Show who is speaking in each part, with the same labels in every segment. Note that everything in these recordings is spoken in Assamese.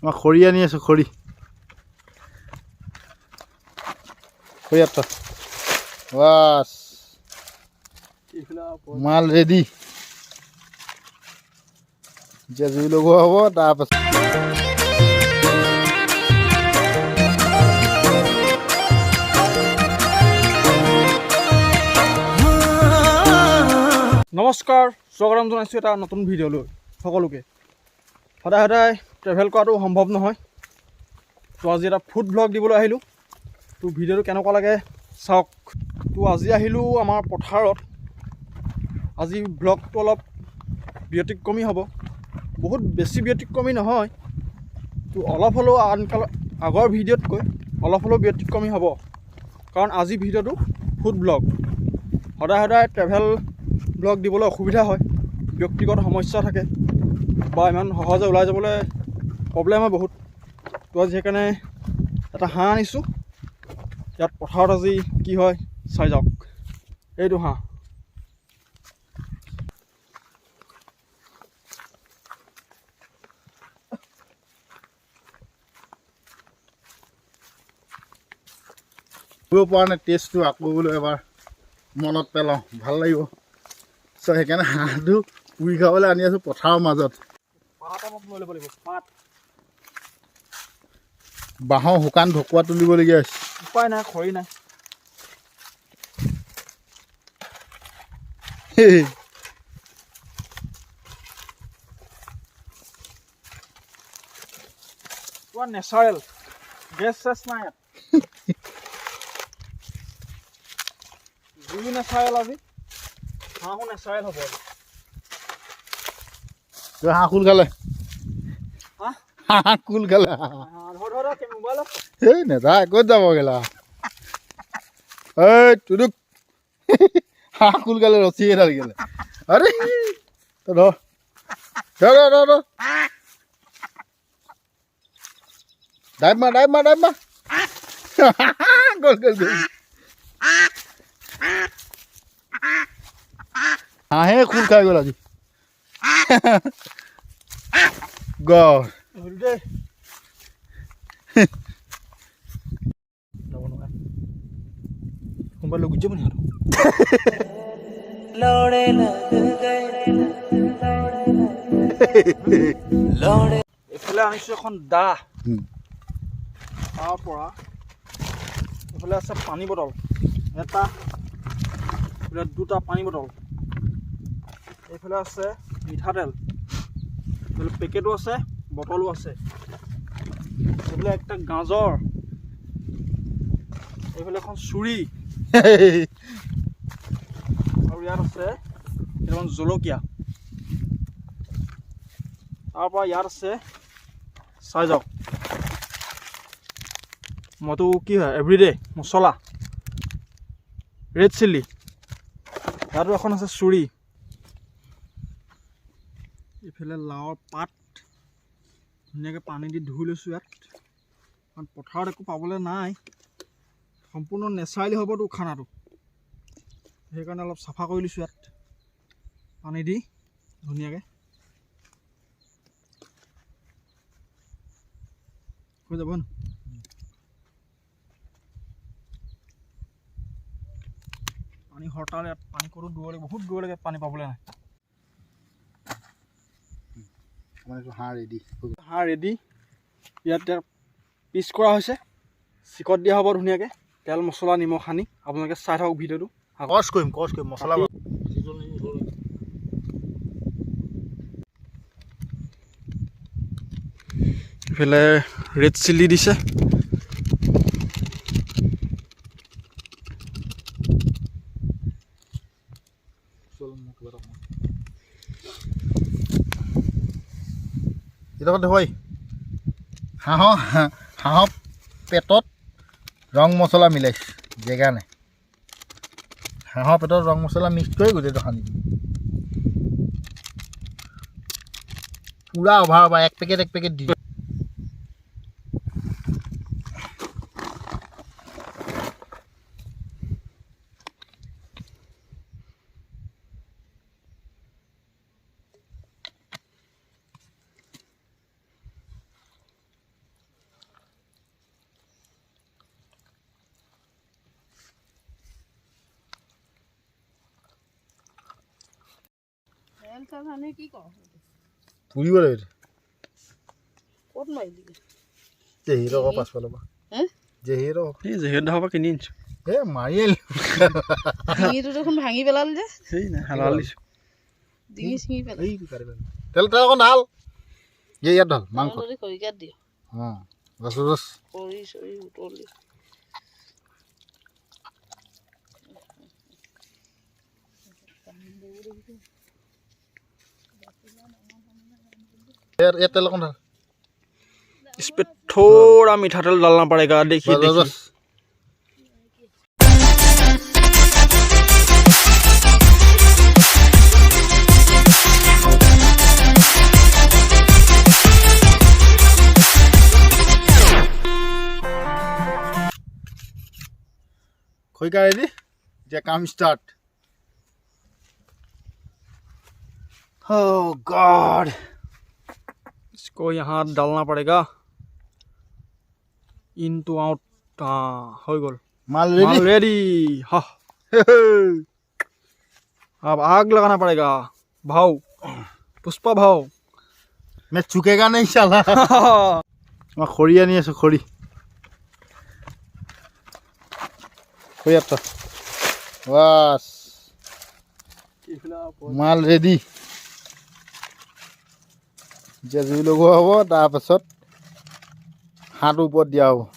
Speaker 1: মই খৰি আনি আছোঁ, খৰি বাছ মাল ৰেডি। এতিয়া জুই লগোৱা হ'ব। তাৰপাছত
Speaker 2: নমস্কাৰ, স্বাগতম জনাইছোঁ এটা নতুন ভিডিঅ'লৈ সকলোকে। সদায় সদায় ট্ৰেভেল কৰাটো সম্ভৱ নহয়, তো আজি এটা ফুড ব্লগ দিবলৈ আহিলোঁ। তো ভিডিঅ'টো কেনেকুৱা লাগে চাওক। তো আজি আহিলোঁ আমাৰ পথাৰত। আজি ব্লগটো অলপ ব্যতিক্ৰমী হ'ব, বহুত বেছি ব্যতিক্ৰমী নহয়, তো অলপ হ'লেও আগৰ ভিডিঅ'তকৈ অলপ হ'লেও ব্যতিক্ৰমী হ'ব, কাৰণ আজি ভিডিঅ'টো ফুড ব্লগ। সদায় সদায় ট্ৰেভেল ব্লগ দিবলৈ অসুবিধা হয়, ব্যক্তিগত সমস্যা থাকে বা ইমান সহজে ওলাই যাবলৈ প্ৰব্লেম হয় বহুত। তো আজি সেইকাৰণে এটা হাঁহ আনিছোঁ। ইয়াত পথাৰত আজি কি হয় চাই যাওক। এইটো হাঁহ।
Speaker 1: কৰিব পৰা নাই, টেষ্টটো আকৌ বোলো এবাৰ মনত পেলাওঁ, ভাল লাগিব। চ' সেইকাৰণে হাঁহটো পুৰি খাবলৈ আনি আছোঁ পথাৰৰ মাজত। বাঁহৰ শুকান ঢকুৱা তুলিবলগীয়া হৈছে,
Speaker 2: উপায় নাই, খৰি নাই। পুৰা নেচাৰেল, গেছ চেছ নাই ইয়াত। জুই নেচাৰেল, আজি হাঁহো নেচাৰেল হ'ব।
Speaker 1: হাঁহ কুল খালে, হাঁহ কুল খালে। এই নেযায়, ক'ত যাব গেলা। এই তুদুক হাঁহ কুল খালে, ৰছী এডাল গেলে। আৰে তই ধৰ ধৰ ধৰ ধৰ ডাইভ মাৰ, ডাইভ মাৰ, ডাইভ মাৰ। গ'ল গ'ল গ'ল। হাঁহে কুল খাই গ'ল আজি। গড়
Speaker 2: কোনোবাই লৈ গুচি যাব নি? এইফালে আনিছোঁ এখন দা, তাৰ পৰা এইফালে আছে পানী বটল এটা, এইফালে দুটা পানী বটল, এইফালে আছে মিঠাতেল, এইফালে পেকেটো আছে, বটলো আছে, এইফালে একটা গাজৰ, এইফালে এখন চুৰি, আৰু ইয়াত আছে কেইটামান জলকীয়া। তাৰপৰা ইয়াত আছে চাই যাওক, মইতো কি হয় এভৰিডে মছলা, ৰেড চিলি। ইয়াতো এখন আছে চুৰি, এইফালে লাওৰ পাত ধুনীয়াকৈ পানী দি ধুই লৈছোঁ ইয়াত, কাৰণ পথাৰত একো পাবলৈ নাই, সম্পূৰ্ণ নেচাৰেলি হ'বতো খানাটো, সেইকাৰণে অলপ চাফা কৰি লৈছোঁ ইয়াত পানী দি ধুনীয়াকৈ। হৈ যাব ন? পানী হৰতাল, ইয়াত পানী ক'তো দূৰলৈকে, বহুত দূৰলৈকে পানী পাবলৈ নাই।
Speaker 1: হাঁহ ৰেডি,
Speaker 2: হাঁহ ৰেডি। ইয়াত পিচ কৰা হৈছে, চিকট দিয়া হ'ব ধুনীয়াকৈ, তেল মছলা নিমখ সানি। আপোনালোকে চাই থাকক ভিডিঅ'টো।
Speaker 1: কচ কৰিম মছলা।
Speaker 2: এইফালে ৰেড চিলি দিছে,
Speaker 1: হয় হাঁহৰ পেটত ৰং মছলা মিলাইছে, জেগা নাই। হাঁহৰ পেটত ৰং মছলা মিক্স কৰি গোটেইটো সানি দিম। পূৰা অভাৰ বা এক পেকেট দি পুৰিব লাগিব
Speaker 3: ক'ত মাৰিলি
Speaker 1: জেহিৰ আকৌ পাছফালৰ পৰা জেহিৰ
Speaker 2: এই জেহেৰ ধাবা কিনি আনিছো
Speaker 1: মাৰি আহিলোঁ
Speaker 3: ডিঙিটো দেখোন ভাঙি পেলালি যে
Speaker 2: সেই নাই হালাল দিছো
Speaker 3: ডিঙি চিঙি পেলালি
Speaker 1: তেল তেল অকণ ঢাল ইয়াত ঢাল মাংস
Speaker 3: খৰিকাত দিয়
Speaker 1: অঁ বাছ বাছ
Speaker 3: খৰি চৰি উতলি
Speaker 1: ইয়াত তেল অকণ ঢাল
Speaker 2: इस पे थोड़ा मीठा तेल डालना पड़ेगा देखिए
Speaker 1: बस, बस,
Speaker 2: देखिए
Speaker 1: খৰিকা ৰেডি এতিয়া কাম ষ্টাৰ্ট Oh God!
Speaker 2: इसको यहाँ डालना पड़ेगा इन टू आउट हाँ हो गल
Speaker 1: माल
Speaker 2: माल
Speaker 1: रेडी
Speaker 2: रेडी हाँ अब आग लगाना पड़ेगा भाव पुष्पा भाव
Speaker 1: मैं चुकेगा नहीं साला मैं खड़ी आनी आছো खड़ी खड़ी आता बस माल रेडी এতিয়া জুই লগোৱা হ'ব তাৰপাছত হাত ওপৰত দিয়া হ'ব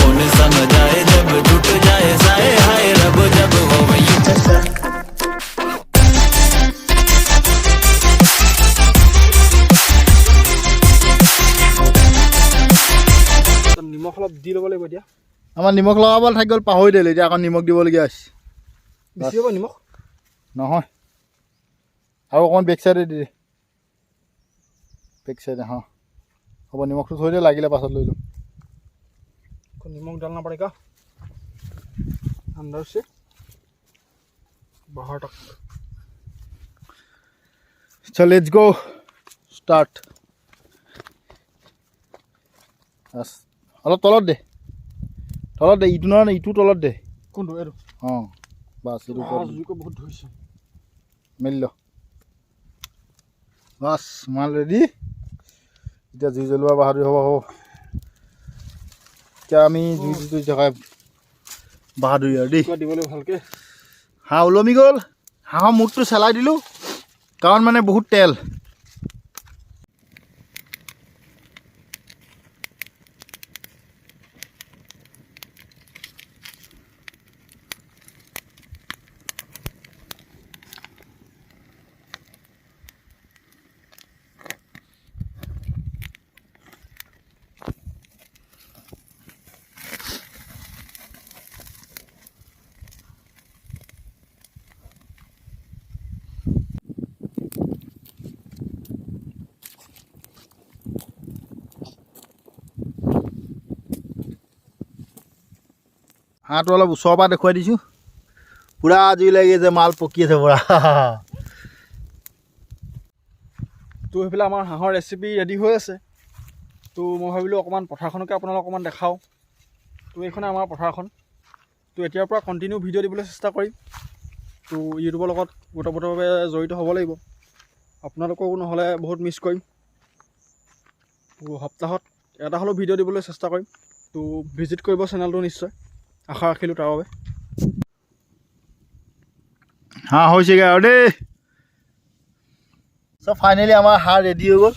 Speaker 4: कौन संग जाए जब टूट जाए साए हाय रब जब हो
Speaker 2: নিমখ অলপ দি ল'ব লাগিব এতিয়া
Speaker 1: আমাৰ নিমখ লগাবলৈ থাকি গ'ল পাহৰি দিলোঁ এতিয়া আকৌ নিমখ দিবলগীয়া হৈছে
Speaker 2: বেছি হ'ব নিমখ
Speaker 1: নহয় আৰু অকণমান বেক চাইডে দি দে বেক চাইডে हाँ হ'ব নিমখটো থৈ দে লাগিলে পাছত লৈ ল'ম
Speaker 2: नमक डालना पड़ेगा अंदर से बाहर तक
Speaker 1: चल लेट्स गो स्टार्ट बस অলপ তলত দে ইটো নহয় ইটো তলত দে
Speaker 2: कौन दो एरो
Speaker 1: অঁ বাছ এইটো
Speaker 2: आज को बहुत धोइছে
Speaker 1: মেলি ল বাছ মাল ৰেডি এতিয়া জুই জ্বলোৱা বাহাদুৰি হ'ব এতিয়া আমি জুই জগাই বাহাদুৰি আৰু দেই
Speaker 2: দিবলৈ ভালকে
Speaker 1: হাঁহ ওলমি গ'ল হাঁহৰ মুখটো চেলাই দিলোঁ কাৰণ মানে বহুত তেল হাঁহটো অলপ ওচৰৰ পৰা দেখুৱাই দিছোঁ পূৰা জুই লাগি আছে মাল পকি আছে পূৰা
Speaker 2: তো সেইফালে আমাৰ হাঁহৰ ৰেচিপি ৰেডি হৈ আছে তো মই ভাবিলোঁ অকণমান পথাৰখনকে আপোনালোকক অকণমান দেখাওঁ তো এইখনে আমাৰ পথাৰখন তো এতিয়াৰ পৰা কণ্টিনিউ ভিডিঅ' দিবলৈ চেষ্টা কৰিম তো ইউটিউবৰ লগত ওতপ্ৰোতভাৱে জড়িত হ'ব লাগিব আপোনালোককো নহ'লে বহুত মিছ কৰিম তো সপ্তাহত এটা হ'লেও ভিডিঅ' দিবলৈ চেষ্টা কৰিম তো ভিজিট কৰিব চেনেলটো নিশ্চয় আশা ৰাখিলোঁ তাৰ বাবে
Speaker 1: হাঁহ হৈছেগৈ আৰু দেই চব ফাইনেলি আমাৰ হাঁহ ৰেডি হৈ গ'ল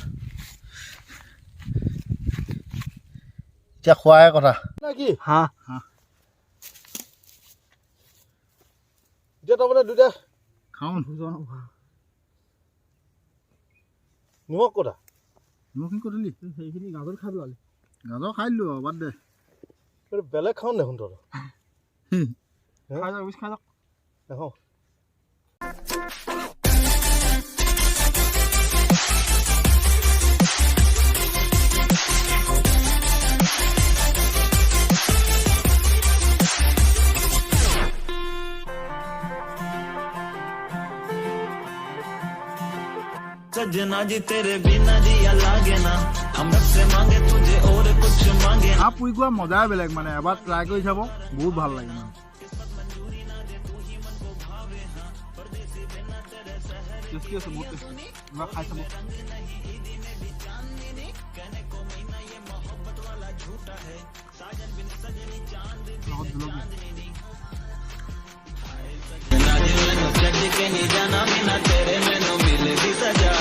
Speaker 1: এতিয়া খোৱাহে কথা কি
Speaker 2: হাঁহ
Speaker 1: এতিয়া তাৰমানে দুটা খাওঁ নিমখ ক'তা নিমখ কি কৰিলি
Speaker 2: সেইখিনি গাজৰ খাই পেলালি
Speaker 1: গাজৰ খাই দিলোঁ আৰু বাদ দে বেলেগ খাওঁ দেখোন তই
Speaker 2: খাই যাওক খাই যাওক
Speaker 1: নাখাওঁ
Speaker 4: सजना जी तेरे बिना जिया लागे ना हम रब से मांगे तुझे और कुछ मांगे
Speaker 1: হাঁহ পুৰি খোৱা মজাই বেলেগ মানে এবাৰ ট্ৰাই কৰি চাব বহুত ভাল লাগে মানে
Speaker 2: টেষ্টি আছে বহুত টেষ্টি এবাৰ খাই চাব লগত জলকীয়া
Speaker 4: छड्ड के नहीं जाना बिना तेरे मैनू मिलेगी सजा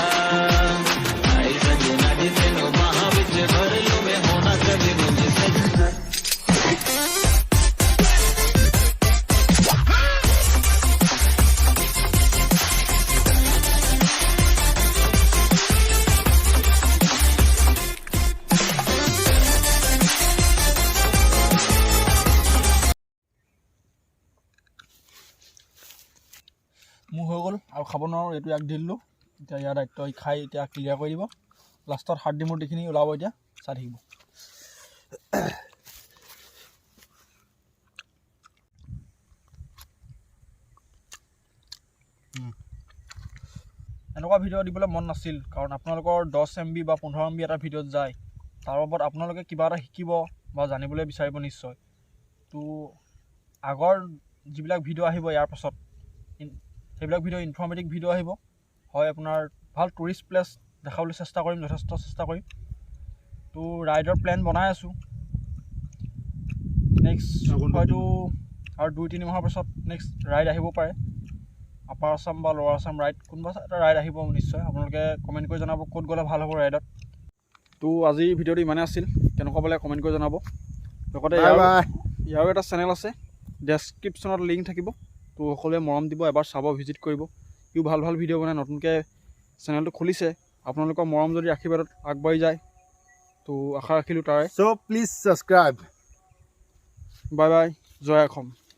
Speaker 4: आई सजना जी तेनू बाहां विच भर लूं मैं होना कभी मुझे सजना
Speaker 2: মোৰ হৈ গ'ল আৰু খাব নোৱাৰোঁ এইটো ইয়াক দি দিলোঁ এতিয়া ইয়াৰ দায়িত্ব খাই এতিয়া ক্লিয়াৰ কৰি দিব লাষ্টত হাৰ্ডি মুৰ্ডিখিনি ওলাব এতিয়া চাই থাকিব এনেকুৱা ভিডিঅ' দিবলৈ মন নাছিল কাৰণ আপোনালোকৰ 10 MB বা 15 MB এটা ভিডিঅ'ত যায় তাৰ বাবদ আপোনালোকে কিবা এটা শিকিব বা জানিবলৈ বিচাৰিব নিশ্চয় তো আগৰ যিবিলাক ভিডিঅ' আহিব ইয়াৰ পাছত সেইবিলাক ভিডিঅ' ইনফৰ্মেটিভ ভিডিঅ' আহিব হয় আপোনাৰ ভাল টুৰিষ্ট প্লেচ দেখাবলৈ চেষ্টা কৰিম যথেষ্ট চেষ্টা কৰিম তো ৰাইডৰ প্লেন বনাই আছোঁ নেক্সট হয়তো আৰু 2-3 মাহৰ পাছত নেক্সট ৰাইড আহিব পাৰে আপাৰ আছাম বা লৱাৰ আছাম ৰাইড কোনোবা এটা ৰাইড আহিব নিশ্চয় আপোনালোকে কমেণ্ট কৰি জনাব ক'ত গ'লে ভাল হ'ব ৰাইডত তো আজি ভিডিঅ'টো ইমানেই আছিল কেনেকুৱা পালে কমেণ্ট কৰি জনাব লগতে ইয়াৰো এটা চেনেল আছে ডেছক্ৰিপশ্যনত লিংক থাকিব তো সকলোৱে মৰম দিব এবাৰ চাব ভিজিট কৰিব ইও ভাল ভাল ভিডিঅ' বনাই নতুনকৈ চেনেলটো খুলিছে আপোনালোকৰ মৰম যদি আশীৰ্বাদত আগবাঢ়ি যায় তো আশা ৰাখিলোঁ তাৰে
Speaker 1: So please subscribe.
Speaker 2: Bye bye Jay Assam